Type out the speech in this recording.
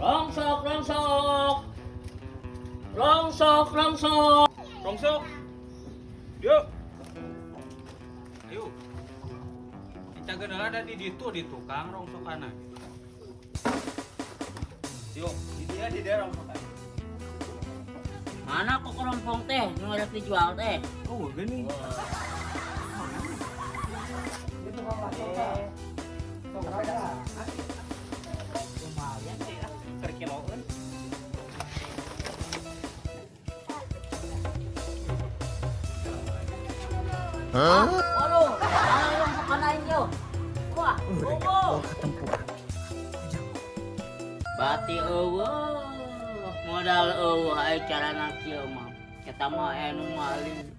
Rongsok, rongsok. Rongsok, rongsok. Rongsok. Yuk. Ayo. Kita kenal ada di tukang rongsokan. Yuk, di dia rongsokan. Mana kok kerompong teh? Nu ada dijual teh. Oh, gini. Lumayan sih lah, terkiloan. Waduh, mana yang sekanain yo? Wah, Bati eueuh, modal eueuh aya carana kieu mah. Eta mah anu maling.